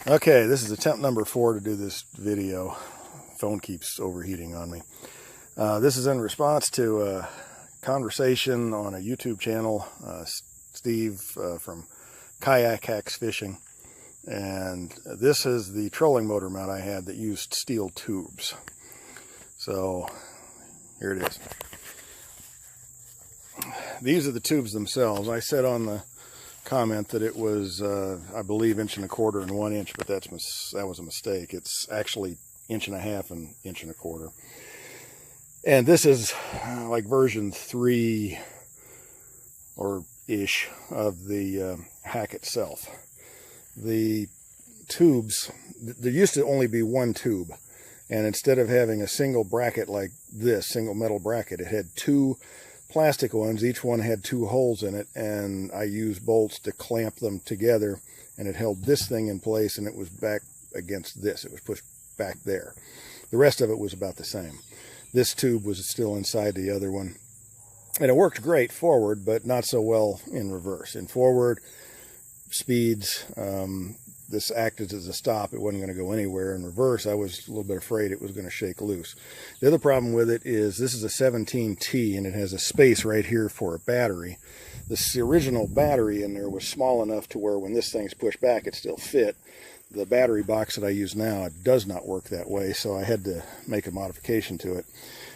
Okay, this is attempt number 4 to do this video. Phone keeps overheating on me. This is in response to a conversation on a YouTube channel, Steve from Kayak Hacks Fishing. And this is the trolling motor mount I had that used steel tubes. So here it is. These are the tubes themselves. I said on the comment that it was I believe 1.25 inches and 1 inch, but that was a mistake. It's actually 1.5 inches and 1.25 inches. And this is like version 3 or ish of the hack itself. The tubes, there used to only be one tube, and instead of having a single bracket like this, single metal bracket, it had 2 plastic ones. Each one had 2 holes in it, and I used bolts to clamp them together, and it held this thing in place, and it was back against this. It was pushed back there. The rest of it was about the same. This tube was still inside the other one, and it worked great forward, but not so well in reverse. In forward speeds, this acted as a stop. It wasn't going to go anywhere. In reverse, I was a little bit afraid it was going to shake loose. The other problem with it is this is a 17T, and it has a space right here for a battery. This original battery in there was small enough to where when this thing's pushed back, it still fit. The battery box that I use now, it does not work that way, so I had to make a modification to it.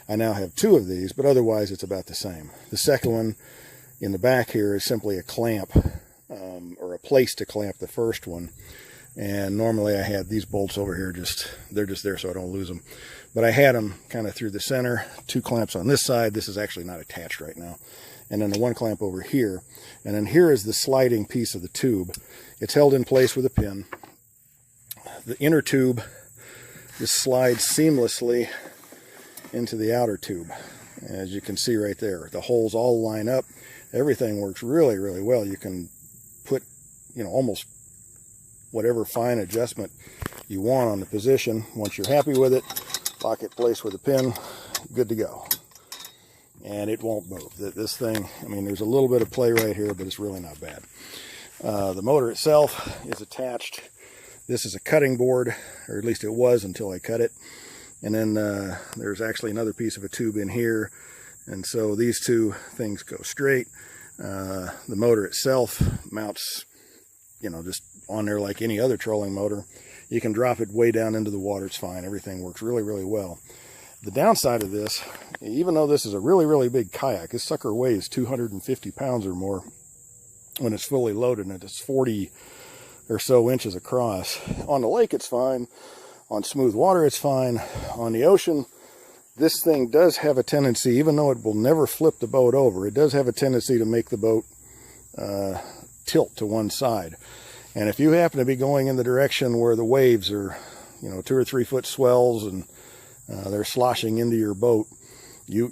I now have 2 of these, but otherwise it's about the same. The second one in the back here is simply a clamp, or a place to clamp the first one. And normally I had these bolts over here, they're just there so I don't lose them. But I had them kind of through the center, 2 clamps on this side. This is actually not attached right now. And then the 1 clamp over here. And then here is the sliding piece of the tube. It's held in place with a pin. The inner tube just slides seamlessly into the outer tube. As you can see right there, the holes all line up. Everything works really, really well. You can put, almost whatever fine adjustment you want on the position. Once you're happy with it, lock it in place with a pin, good to go. And it won't move. This thing, there's a little bit of play right here, but it's really not bad. The motor itself is attached. This is a cutting board, or at least it was until I cut it. And then there's actually another piece of a tube in here. And so these 2 things go straight. The motor itself mounts, just on there like any other trolling motor. You can drop it way down into the water, it's fine. Everything works really, really well. The downside of this, even though this is a really, really big kayak, this sucker weighs 250 pounds or more when it's fully loaded, and it's 40 or so inches across. On the lake, it's fine. On smooth water, it's fine. On the ocean, this thing does have a tendency, even though it will never flip the boat over, it does have a tendency to make the boat tilt to one side. And if you happen to be going in the direction where the waves are, 2 or 3 foot swells, and they're sloshing into your boat, you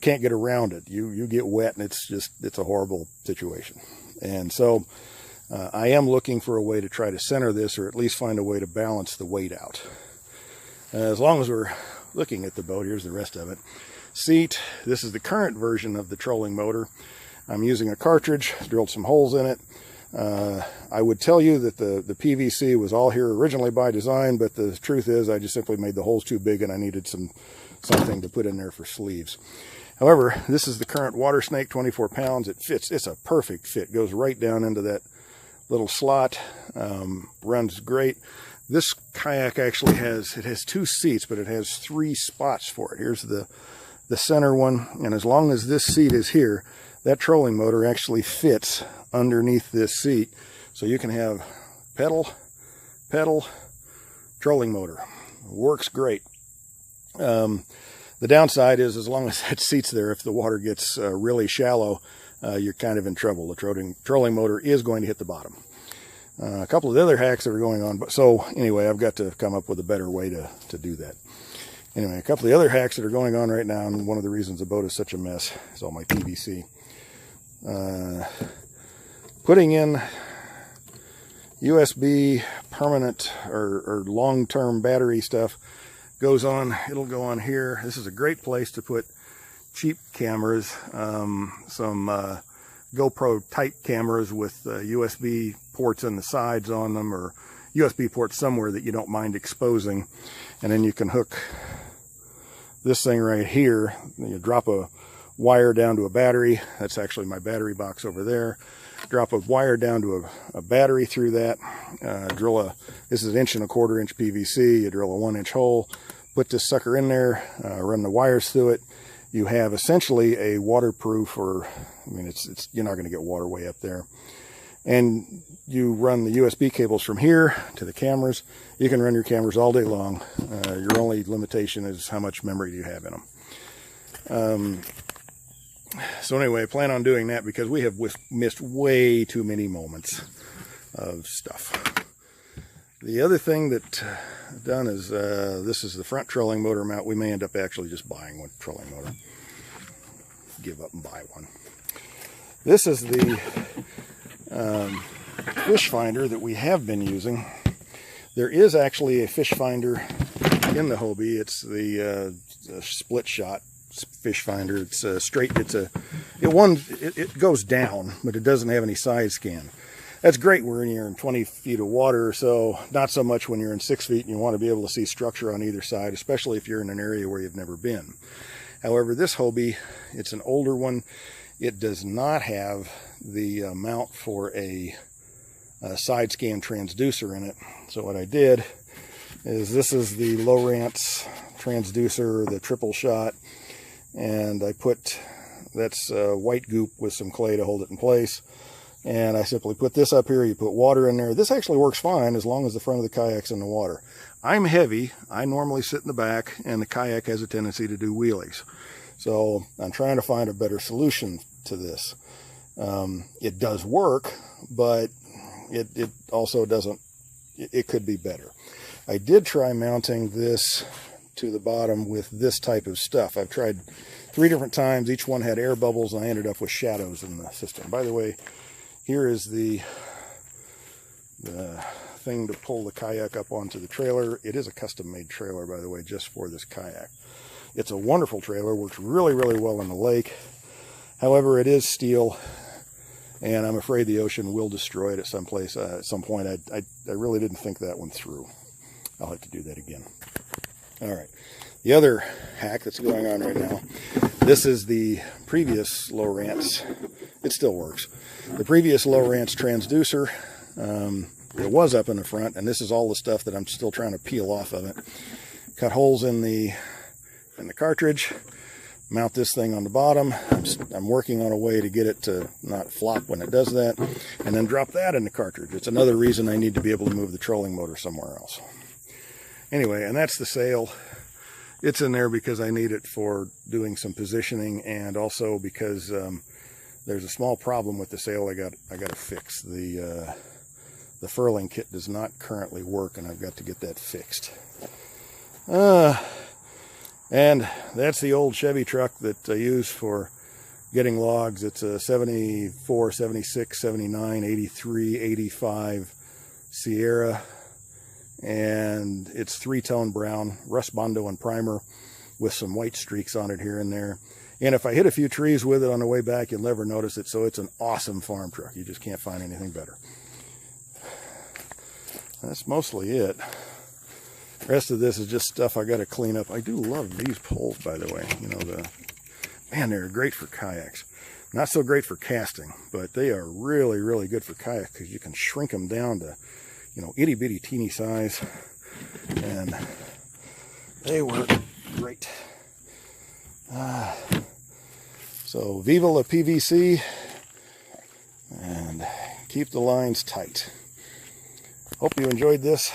can't get around it. You get wet, and it's a horrible situation. And so I am looking for a way to try to center this, or at least find a way to balance the weight out. As long as we're looking at the boat, here's the rest of it. Seat, this is the current version of the trolling motor. I'm using a cartridge, drilled some holes in it. I would tell you that the PVC was all here originally by design, but the truth is I just simply made the holes too big, and I needed something to put in there for sleeves. However, this is the current water snake, 24 pounds. It fits. It's a perfect fit. Goes right down into that little slot. Runs great. This kayak actually has 2 seats, but it has 3 spots for it. Here's the center one, and as long as this seat is here, that trolling motor actually fits underneath this seat. So you can have pedal, trolling motor. Works great. The downside is, as long as that seat's there, if the water gets really shallow, you're kind of in trouble. The trolling motor is going to hit the bottom. A couple of the other hacks that are going on, so anyway, I've got to come up with a better way to do that. Anyway, a couple of the other hacks that are going on right now, and one of the reasons the boat is such a mess is all my PVC. Putting in USB permanent or long-term battery stuff goes on. It'll go on here. This is a great place to put cheap cameras, some GoPro type cameras with USB ports on the sides on them, or USB port somewhere that you don't mind exposing. And then you can hook this thing right here. You drop a wire down to a battery. That's actually my battery box over there. Drop a wire down to a battery through that. This is 1¼ inch PVC. You drill a 1-inch hole, put this sucker in there, run the wires through it. You have essentially a waterproof, or I mean, you're not going to get water way up there. And you run the USB cables from here to the cameras. You can run your cameras all day long. Your only limitation is how much memory you have in them. So anyway, I plan on doing that because we have missed way too many moments of stuff. The other thing that I've done is, this is the front trolling motor mount. We may end up actually just buying one trolling motor. Give up and buy one. This is the fish finder that we have been using. There is actually a fish finder in the Hobie. It's the split shot fish finder. It's straight. It goes down, but it doesn't have any side scan. That's great when you're in 20 feet of water or so. Not so much when you're in 6 feet and you want to be able to see structure on either side, especially if you're in an area where you've never been. However, this Hobie, it's an older one. It does not have the mount for a side scan transducer in it. So what I did is, this is the Lowrance transducer, the triple shot, and I put, that's white goop with some clay to hold it in place. And I simply put this up here. You put water in there. This actually works fine as long as the front of the kayak's in the water. I'm heavy. I normally sit in the back, and the kayak has a tendency to do wheelies. So I'm trying to find a better solution to this. It does work, but it also doesn't, it could be better. I did try mounting this to the bottom with this type of stuff. I've tried 3 different times. Each one had air bubbles, and I ended up with shadows in the system. By the way, here is the thing to pull the kayak up onto the trailer. It is a custom-made trailer, by the way, just for this kayak. It's a wonderful trailer, works really, really well in the lake. However, it is steel, and I'm afraid the ocean will destroy it at some place, at some point. I really didn't think that one through. I'll have to do that again. All right. The other hack that's going on right now, this is the previous Lowrance. It still works. The previous Lowrance transducer, it was up in the front, and this is all the stuff that I'm still trying to peel off of it. Cut holes in the cartridge, mount this thing on the bottom. I'm working on a way to get it to not flop when it does that, and then drop that in the cartridge. It's another reason I need to be able to move the trolling motor somewhere else. Anyway, and that's the sail. It's in there because I need it for doing some positioning, and also because there's a small problem with the sail I got to fix. The furling kit does not currently work, and I've got to get that fixed. And that's the old Chevy truck that I use for getting logs. It's a 74, 76, 79, 83, 85 Sierra. And it's 3-tone brown, rust bondo and primer with some white streaks on it here and there. And if I hit a few trees with it on the way back, you'll never notice it. So it's an awesome farm truck. You just can't find anything better. That's mostly it. The rest of this is just stuff I got to clean up. I do love these poles, by the way. You know, man, they're great for kayaks. Not so great for casting, but they are really, really good for kayak because you can shrink them down to, you know, itty bitty teeny size, and they work great. So viva la PVC, and keep the lines tight. Hope you enjoyed this.